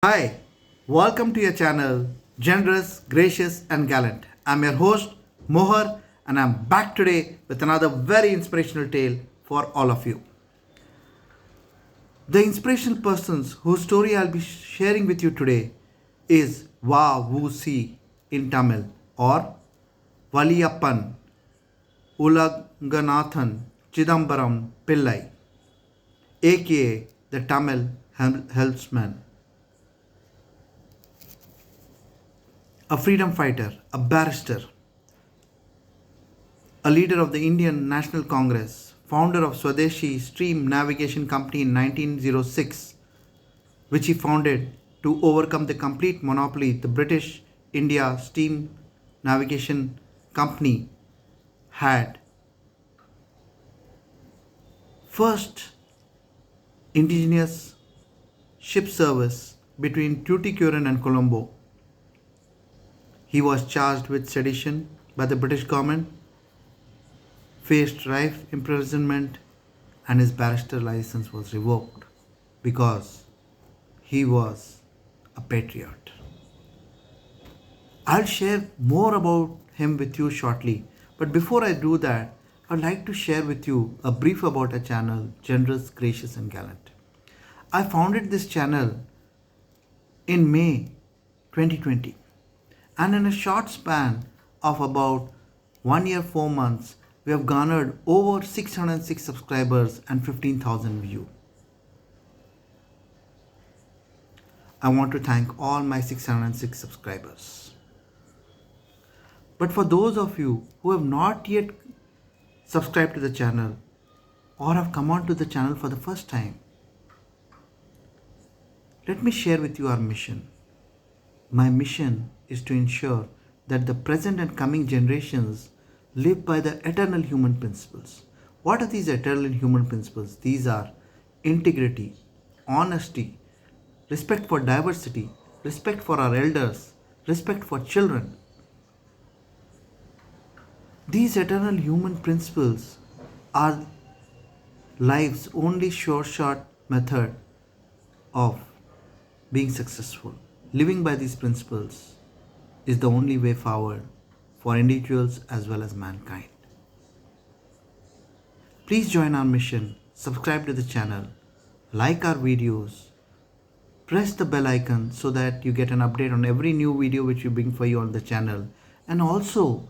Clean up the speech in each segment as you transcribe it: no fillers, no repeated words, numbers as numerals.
Hi, welcome to your channel, Generous, Gracious, and Gallant. I'm your host, Mohar, and I'm back today with another very inspirational tale for all of you. The inspirational persons whose story I'll be sharing with you today is Va in Tamil or Valliyappan Ulaganathan Chidambaram Pillai, aka the Tamil Helmsman. A freedom fighter, a barrister, a leader of the Indian National Congress, founder of Swadeshi Stream Navigation Company in 1906, which he founded to overcome the complete monopoly the British India Steam Navigation Company had. First indigenous ship service between Tuticorin and Colombo. He was charged with sedition by the British government, faced life imprisonment, and his barrister license was revoked because he was a patriot. I'll share more about him with you shortly, but before I do that, I'd like to share with you a brief about our channel, Generous, Gracious, and Gallant. I founded this channel in May 2020, and in a short span of about 1 year 4 months, we have garnered over 606 subscribers and 15,000 views. I want to thank all my 606 subscribers. But for those of you who have not yet subscribed to the channel or have come on to the channel for the first time, let me share with you our mission. My mission is to ensure that the present and coming generations live by the eternal human principles. What are these eternal human principles? These are integrity, honesty, respect for diversity, respect for our elders, respect for children. These eternal human principles are life's only short method of being successful. Living by these principles is the only way forward for individuals as well as mankind. Please join our mission, subscribe to the channel, like our videos, press the bell icon so that you get an update on every new video which we bring for you on the channel, and also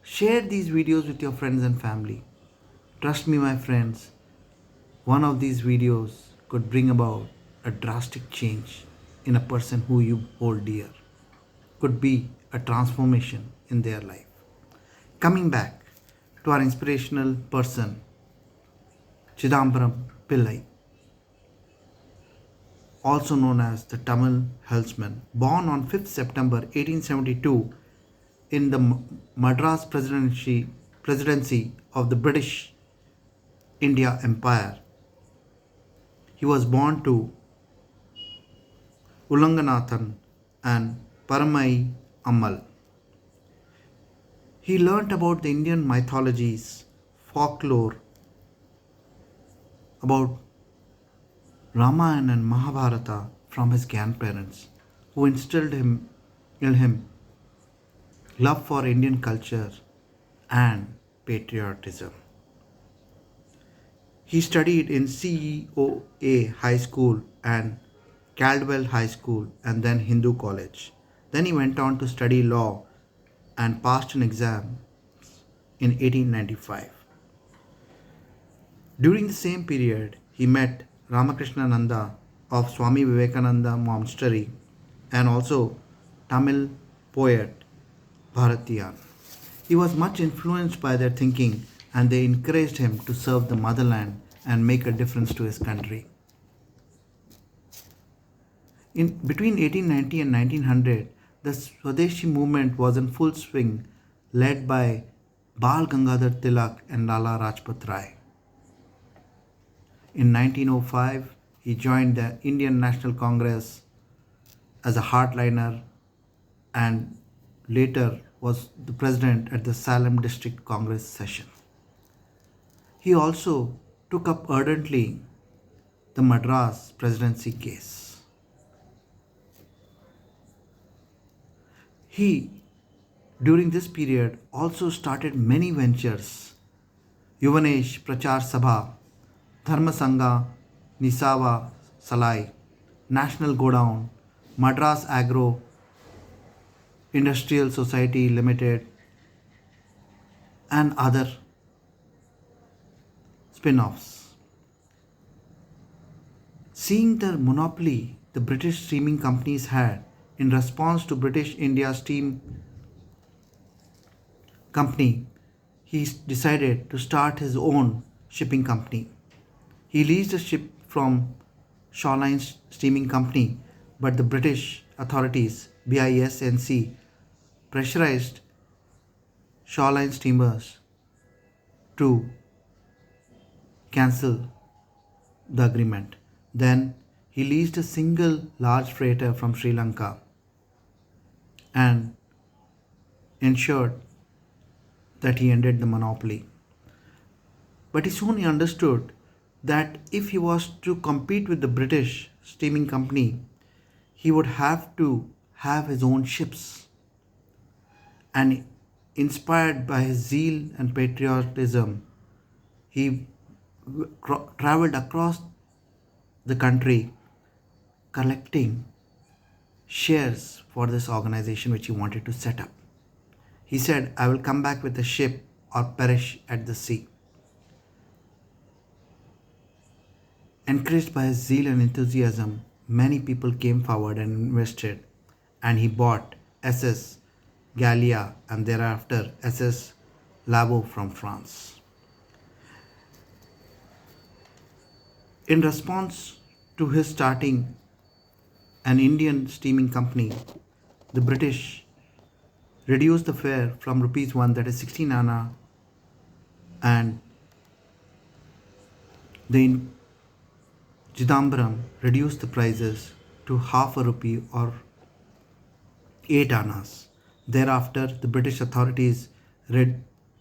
share these videos with your friends and family. Trust me, my friends, one of these videos could bring about a drastic change in a person who you hold dear, could be a transformation in their life. Coming back to our inspirational person, Chidambaram Pillai, also known as the Tamil Helmsman, born on 5th September 1872 in the Madras presidency of the British India Empire. He was born to Ulaganathan and Paramai Ammal. He learnt about the Indian mythologies, folklore, about Ramayana and Mahabharata from his grandparents, who instilled in him love for Indian culture and patriotism. He studied in CEOA High School and Caldwell High School and then Hindu College. Then he went on to study law and passed an exam in 1895. During the same period, he met Ramakrishnananda of Swami Vivekananda Monastery and also Tamil poet Bharatiyan. He was much influenced by their thinking and they encouraged him to serve the motherland and make a difference to his country. Between 1890 and 1900, the Swadeshi movement was in full swing, led by Bal Gangadhar Tilak and Lala Rajpat Rai. In 1905, he joined the Indian National Congress as a hardliner and later was the president at the Salem District Congress session. He also took up ardently the Madras presidency case. He, during this period, also started many ventures: Yuvanesh Prachar Sabha, Dharma Sangha, Nisava Salai, National Godown, Madras Agro Industrial Society Limited, and other spin offs. Seeing the monopoly the British steaming companies had, in response to British India Steam Company, he decided to start his own shipping company. He leased a ship from Shawline's Steaming Company, but the British authorities, B.I.S.N.C, pressurized Shawline steamers to cancel the agreement. Then he leased a single large freighter from Sri Lanka and ensured that he ended the monopoly. But he soon understood that if he was to compete with the British steaming company, he would have to have his own ships. And inspired by his zeal and patriotism, he traveled across the country collecting shares for this organization which he wanted to set up. He said, I will come back with a ship or perish at the sea. Encouraged by his zeal and enthusiasm, many people came forward and invested, and he bought S.S.Gallai and thereafter S.S.Lavo from France. In response to his starting an Indian steaming company, the British reduced the fare from rupees 1, that is 16 anna, and the Chidambaram reduced the prices to half a rupee or 8 annas. Thereafter, the British authorities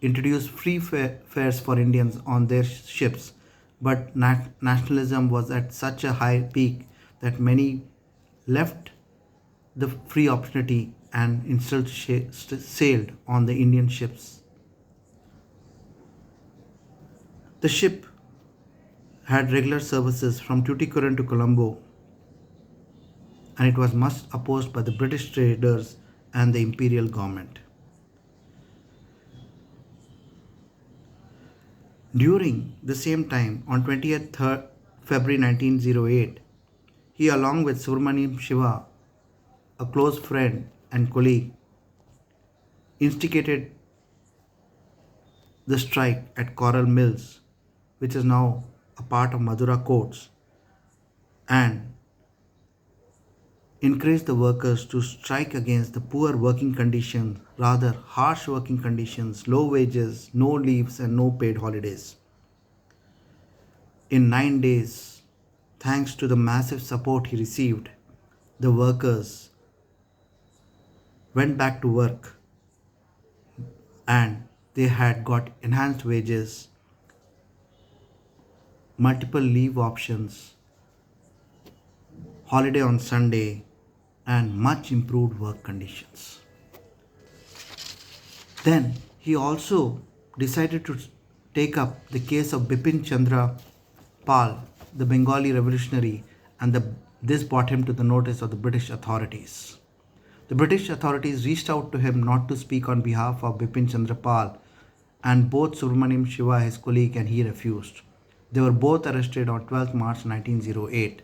introduced free fares for Indians on their ships, but nationalism was at such a high peak that many left the free opportunity and instead sailed on the Indian ships. The ship had regular services from Tuticorin to Colombo, and it was much opposed by the British traders and the imperial government. During the same time, on 20th February 1908, he, along with Subramaniam Shiva, a close friend and colleague, instigated the strike at Coral Mills, which is now a part of Madura Courts, and encouraged the workers to strike against the poor working conditions, rather harsh working conditions, low wages, no leaves, and no paid holidays. In 9 days, thanks to the massive support he received, the workers went back to work and they had got enhanced wages, multiple leave options, holiday on Sunday, and much improved work conditions. Then he also decided to take up the case of Bipin Chandra Pal, the Bengali revolutionary, and this brought him to the notice of the British authorities. The British authorities reached out to him not to speak on behalf of Bipin Chandra Pal, and both Subramaniam Shiva, his colleague, and he refused. They were both arrested on 12th March 1908.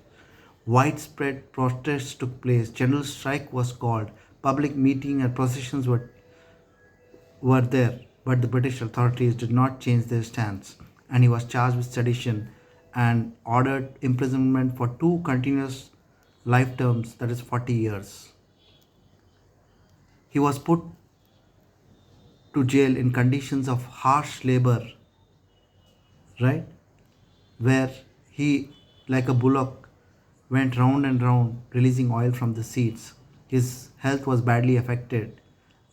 Widespread protests took place, general strike was called, public meetings and processions were there, but the British authorities did not change their stance, and he was charged with sedition and ordered imprisonment for 2 continuous life terms, that is 40 years. He was put to jail in conditions of harsh labor, right? Where he, like a bullock, went round and round releasing oil from the seats. His health was badly affected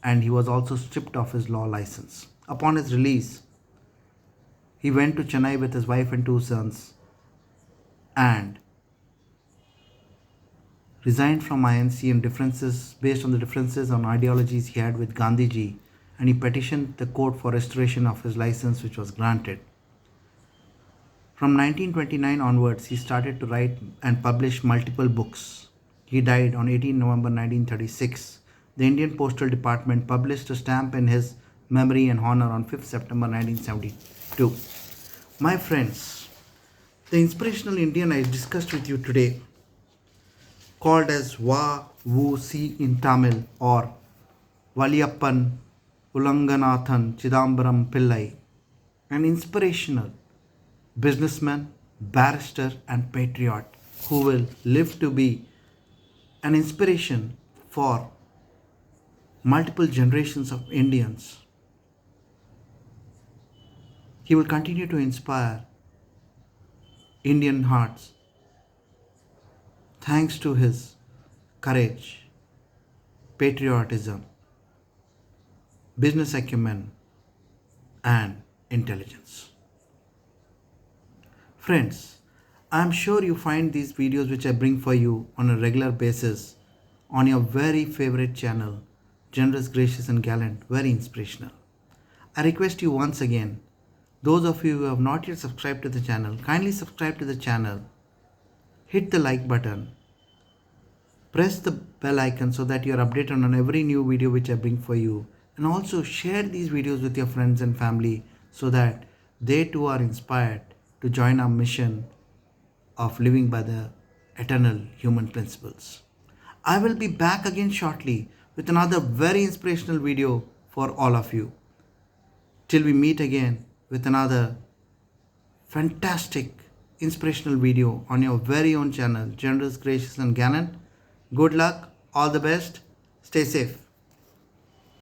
and he was also stripped of his law license. Upon his release, he went to Chennai with his wife and 2 sons and resigned from INC and differences based on the differences on ideologies he had with Gandhiji, and he petitioned the court for restoration of his license, which was granted. From 1929 onwards, he started to write and publish multiple books. He died on 18 November 1936. The Indian Postal Department published a stamp in his memory and honor on 5th September 1972. My friends, the inspirational Indian I discussed with you today, called as Va Vu Si in Tamil or Valliyappan Ulaganathan Chidambaram Pillai, an inspirational businessman, barrister, and patriot who will live to be an inspiration for multiple generations of Indians. He will continue to inspire Indian hearts thanks to his courage, patriotism, business acumen, and intelligence. Friends, I am sure you find these videos which I bring for you on a regular basis on your very favorite channel, Generous, Gracious and Gallant, very inspirational. I request you once again, those of you who have not yet subscribed to the channel, kindly subscribe to the channel, hit the like button, press the bell icon so that you are updated on every new video which I bring for you, and also share these videos with your friends and family so that they too are inspired to join our mission of living by the eternal human principles. I will be back again shortly with another very inspirational video for all of you. Till we meet again with another fantastic inspirational video on your very own channel, Generous, Gracious and Gallant. Good luck, all the best, stay safe.